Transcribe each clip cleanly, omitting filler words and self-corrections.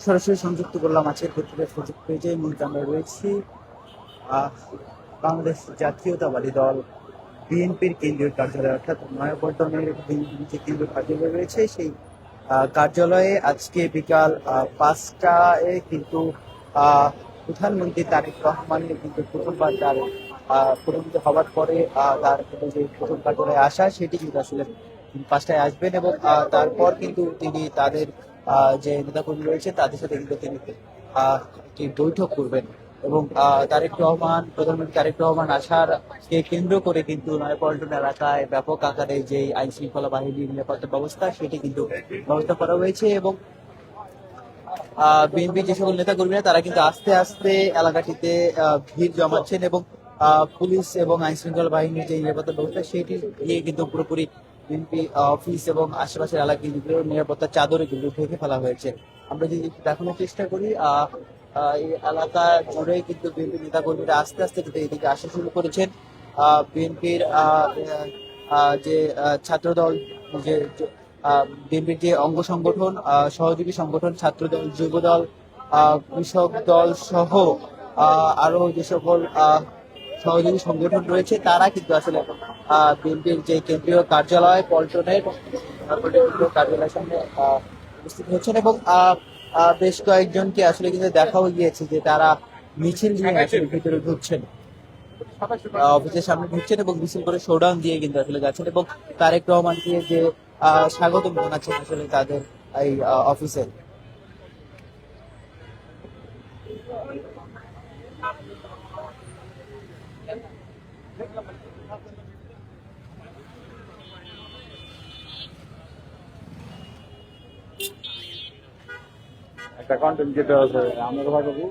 সরাসরি সংযুক্ত করলাম আজকের পত্রিকার ফেসবুক পেজে। মূলত আমরা রয়েছি আহ, বাংলাদেশ জাতীয়তাবাদী দল বিএনপির কেন্দ্রীয় কার্যালয়, অর্থাৎ নয়াপল্টনের বিএনপির যে কেন্দ্রীয় কার্যালয় রয়েছে সেই কার্যালয়ে আজকে বিকাল 5টায় কিন্তু প্রধানমন্ত্রী তারেক রহমান কিন্তু প্রথমবার তার প্রধানমন্ত্রী হওয়ার পরে তার কিন্তু যে প্রথম কার্যালয়ে আসা সেটি কিন্তু আসলে 5টায় আসবেন এবং তারপর কিন্তু তিনি তাদের যে নেতাকর্মী রয়েছে তাদের সাথে কিন্তু তিনি একটি বৈঠক করবেন এবং প্রধানমন্ত্রী তারেক রহমান আসার কে কেন্দ্র করে কিন্তু নয়াপল্টন এলাকায় ব্যাপক আকারে যে আইন শৃঙ্খলা বাহিনীর নিরাপত্তা ব্যবস্থা সেটি কিন্তু ব্যবস্থা করা হয়েছে এবং বিএনপির যে সকল নেতা কর্মীরা তারা কিন্তু আস্তে আস্তে এলাকাটিতে ভিড় জমাচ্ছেন এবং পুলিশ এবং আইন শৃঙ্খলা বাহিনীর যে নিরাপত্তা ব্যবস্থা সেটি দিয়ে কিন্তু পুরোপুরি বিএনপি অফিস এবং আশেপাশের এলাকাগুলো নিরাপত্তার চাদরে কিন্তু ঢেকে ফেলা হয়েছে। আমরা যদি দেখানোর চেষ্টা করি এই এলাকা জুড়ে কিন্তু বিএনপি নেতা কর্মীরা আস্তে আস্তে কিন্তু এদিকে আসা শুরু করেছেন। বিএনপির যে ছাত্রদল যে বিএনপির যে অঙ্গ সংগঠন সহযোগী সংগঠন ছাত্রদল, যুবদল, কৃষক দল সহ আরো যে সকল সহযোগী সংগঠন রয়েছে তারা কিন্তু আসলে বিএনপির যে কেন্দ্রীয় কার্যালয় পল্টনের কেন্দ্রীয় কার্যালয়ের সামনে উপস্থিত হচ্ছেন এবং বেশ কয়েকজনকে আসলে কিন্তু দেখাও গিয়েছে যে তারা মিছিল নিয়ে আসলে ভিতরে ঢুকছেন, অফিসের সামনে ঢুকছেন এবং মিছিল করে শোডাউন দিয়ে কিন্তু আসলে যাচ্ছেন এবং তারেক রহমানকে যে স্বাগত জানাচ্ছেন আসলে তাদের এই অফিসে। একটা কন্টেন্ট যেটা আছে আমরা ভাববো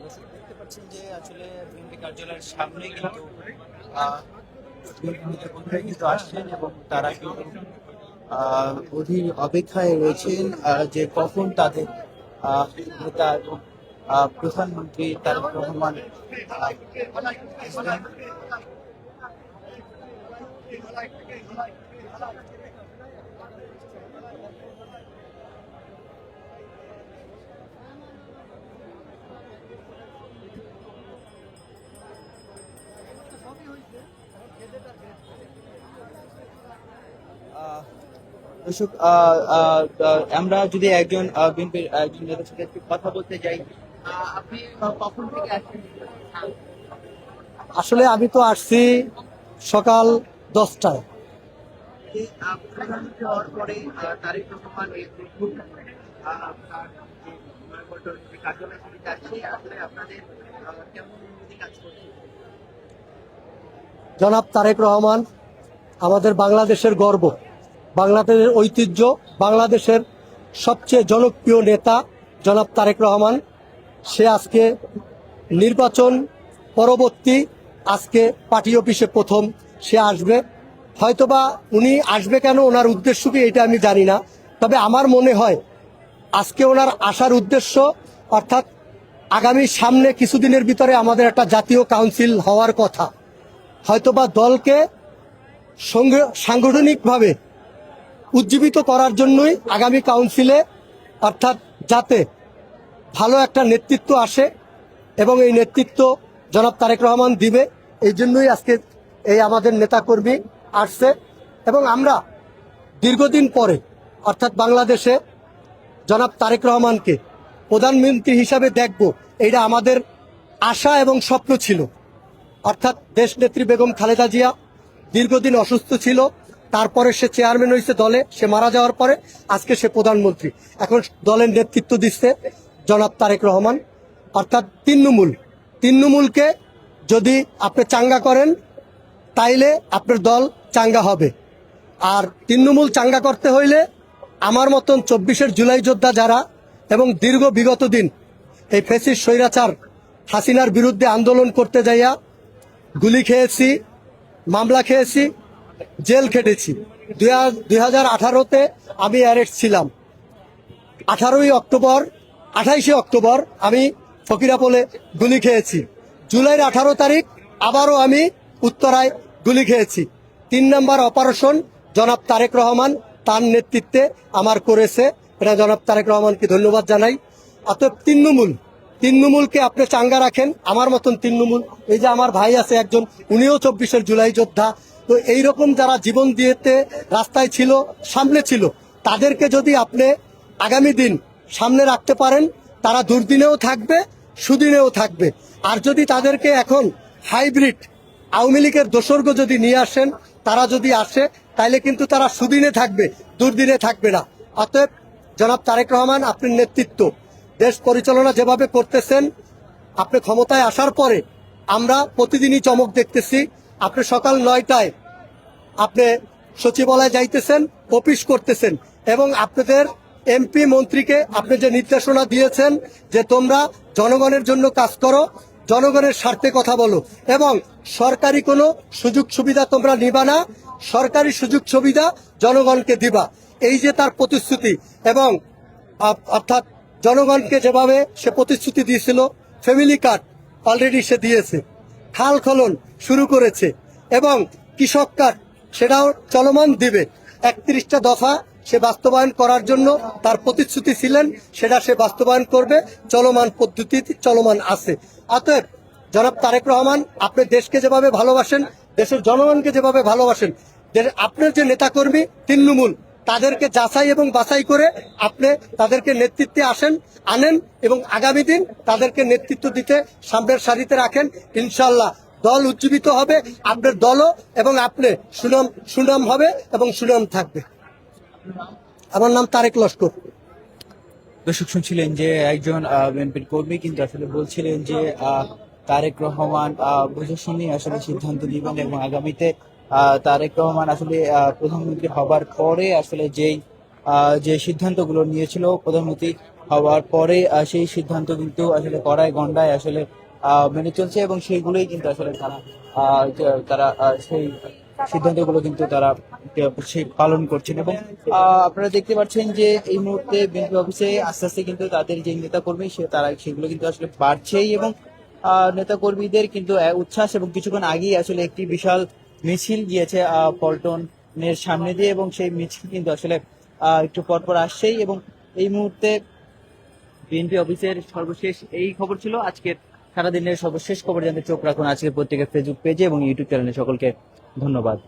দর্শক দেখতে পাচ্ছেন যে আসলে বিএনপি কার্যালয়ের সামনে কিন্তু বিএনপি নেতাকর্মীরা কিন্তু আসছেন এবং তারা কিন্তু অধীর অপেক্ষায় রয়েছেন যে কখন তাদের নেতা এবং প্রধানমন্ত্রী তারেক রহমান আসবেন। দর্শক আমরা যদি একজন বিএনপির একজন নেতার সাথে একটু কথা বলতে যাই, আপনি কখন থেকে আসছেন? আসলে আমি তো আসছি সকাল 10টায়। যে প্রধানমন্ত্রী হওয়ার পরে তারেক রহমান এই প্রথম তার যে নয়াপল্টন যে কার্যালয় থেকে যাচ্ছে, আসলে আপনাদের কেমন অনুভূতি কাজ করছে? জনাব তারেক রহমান আমাদের বাংলাদেশের গর্ব, বাংলাদেশের ঐতিহ্য, বাংলাদেশের সবচেয়ে জনপ্রিয় নেতা জনাব তারেক রহমান। সে আজকে নির্বাচন পরবর্তী আজকে পার্টি অফিসে প্রথম সে আসবে। হয়তোবা উনি আসবে কেন, ওনার উদ্দেশ্য কি এটা আমি জানি না, তবে আমার মনে হয় আজকে ওনার আসার উদ্দেশ্য অর্থাৎ আগামী সামনে কিছুদিনের ভিতরে আমাদের একটা জাতীয় কাউন্সিল হওয়ার কথা। হয়তোবা দলকে সাংগঠনিকভাবে উজ্জীবিত করার জন্যই আগামী কাউন্সিলে অর্থাৎ যাতে ভালো একটা নেতৃত্ব আসে এবং এই নেতৃত্ব জনাব তারেক রহমান দিবে, এই জন্যই আজকে এই আমাদের নেতাকর্মী আসছে। এবং আমরা দীর্ঘদিন পরে অর্থাৎ বাংলাদেশে জনাব তারেক রহমানকে প্রধানমন্ত্রী হিসাবে দেখব, এটা আমাদের আশা এবং স্বপ্ন ছিল। অর্থাৎ দেশনেত্রী বেগম খালেদা জিয়া দীর্ঘদিন অসুস্থ ছিল, তারপরে সে চেয়ারম্যান হয়েছে দলে, সে মারা যাওয়ার পরে আজকে সে প্রধানমন্ত্রী, এখন দলের নেতৃত্ব দিচ্ছে জনাব তারেক রহমান। অর্থাৎ তিন্নমূলকে যদি আপনি চাঙ্গা করেন তাইলে আপনার দল চাঙ্গা হবে। আর তৃণমূল চাঙ্গা করতে হইলে আমার মতন 24 জুলাই যোদ্ধা যারা এবং বিগত দিন এই ফ্যাসিস্ট স্বৈরাচার হাসিনার বিরুদ্ধে আন্দোলন করতে যাইয়া গুলি খেয়েছি, মামলা খেয়েছি, জেল খেটেছি। 2018-তে আমি অ্যারেস্ট ছিলাম। 28শে অক্টোবর আমি ফকিরাপোলে গুলি খেয়েছি। জুলাইয়ের 18 তারিখ আবারও আমি উত্তরায় গুলি খেয়েছি। 3 নম্বর অপারেশন জনাব তারেক রহমান তার নেতৃত্বে আমার করেছে, এটা জনাব তারেক রহমানকে ধন্যবাদ জানাই। অতএব তৃণমূলকে আপনি চাঙ্গা রাখেন, আমার মতন তৃণমূল, এই যে আমার ভাই আছে একজন, উনিও 24 জুলাই যোদ্ধা। তো এইরকম যারা জীবন দিয়েতে রাস্তায় ছিল, সামনে ছিল, তাদেরকে যদি আপনি আগামী দিন সামনে রাখতে পারেন, তারা দুর্দিনেও থাকবে, সুদিনেও থাকবে। আর যদি তাদেরকে এখন হাইব্রিড আওয়ামী লীগের দোসর্গ যদি নিয়ে আসেন, তারা যদি আসে, তাইলে কিন্তু তারা সুদিনে থাকবে, দুর্দিনে থাকবে না। অতএব জনাব তারেক রহমান, আপনার নেতৃত্ব, দেশ পরিচালনা যেভাবে করতেছেন, আপনি ক্ষমতায় আসার পরে আমরা প্রতিদিনই চমক দেখতেছি। আপনি সকাল 9টায় আপনি সচিবালয়ে যাইতেছেন, অফিস করতেছেন, এবং আপনাদের এমপি মন্ত্রীকে আপনি যে নির্দেশনা দিয়েছেন যে তোমরা জনগণের জন্য কাজ করো, জনগণের স্বার্থে কথা বলো, এবং সরকারি কোনো সুযোগ সুবিধা তোমরা নিবা না, সরকারি সুযোগ সুবিধা জনগণকে দিবা, এই যে তার প্রতিশ্রুতি। এবং অর্থাৎ জনগণকে যেভাবে সে প্রতিশ্রুতি দিয়েছিল, ফ্যামিলি কার্ড অলরেডি সে দিয়েছে, খাল খনন শুরু করেছে, এবং কৃষক কার্ড সেটাও চলমান দিবে। 31টা দফা সে বাস্তবায়ন করার জন্য তার প্রতিশ্রুতি ছিলেন, সেটা সে বাস্তবায়ন করবে, চলমান পদ্ধতি চলমান আছে। অতএব জনাব তারেক রহমান, আপনি দেশকে যেভাবে ভালোবাসেন, দেশের জনগণকে যেভাবে ভালোবাসেন, আপনার যে নেতাকর্মী তৃণমূল, তাদেরকে যাচাই এবং বাছাই করে আপনি তাদেরকে নেতৃত্বে আনেন এবং আগামী দিন তাদেরকে নেতৃত্ব দিতে সামনের সারিতে রাখেন। ইনশাল্লাহ দল উজ্জীবিত হবে, আপনার দলও এবং আপনি সুনাম হবে এবং সুনাম থাকবে। আমার নাম তারেক লস্কর। দর্শক শুনছিলেন যে একজন বিএনপির কর্মী কিন্তু আসলে বলছিলেন যে তারেক রহমান বুঝে শুনে আসলে সিদ্ধান্ত নেবেন এবং আগামীতে তারেক রহমান আসলে প্রধানমন্ত্রী হবার পরে আসলে যেই যে সিদ্ধান্তগুলো নিয়েছিল প্রধানমন্ত্রী হওয়ার পরে সেই সিদ্ধান্ত কিন্তু আসলে কড়ায় গন্ডায় আসলে মেনে চলছে এবং সেইগুলোই কিন্তু আসলে তারা সেই সিদ্ধান্তগুলো কিন্তু তারা সেই পালন করছেন এবং আপনারা দেখতে পাচ্ছেন যে এই মুহূর্তে বিএনপি অফিসে আস্তে আস্তে কিন্তু তাদের যে নেতাকর্মী তারা সেগুলো কিন্তু আসলে বাড়ছেই এবং নেতাকর্মীদের কিন্তু উচ্ছ্বাস এবং কিছুক্ষণ আগেই আসলে একটি বিশাল মিছিল গিয়েছে পল্টনের সামনে দিয়ে এবং সেই মিছিল কিন্তু আসলে একটু পরপর আসছেই এবং এই মুহূর্তে বিএনপি অফিসের সর্বশেষ এই খবর ছিল আজকের সারাদিনের সর্বশেষ খবর জানতে চোখ রাখুন আজকের পত্রিকার ফেসবুক পেজে এবং ইউটিউব চ্যানেলে সকলকে ধন্যবাদ।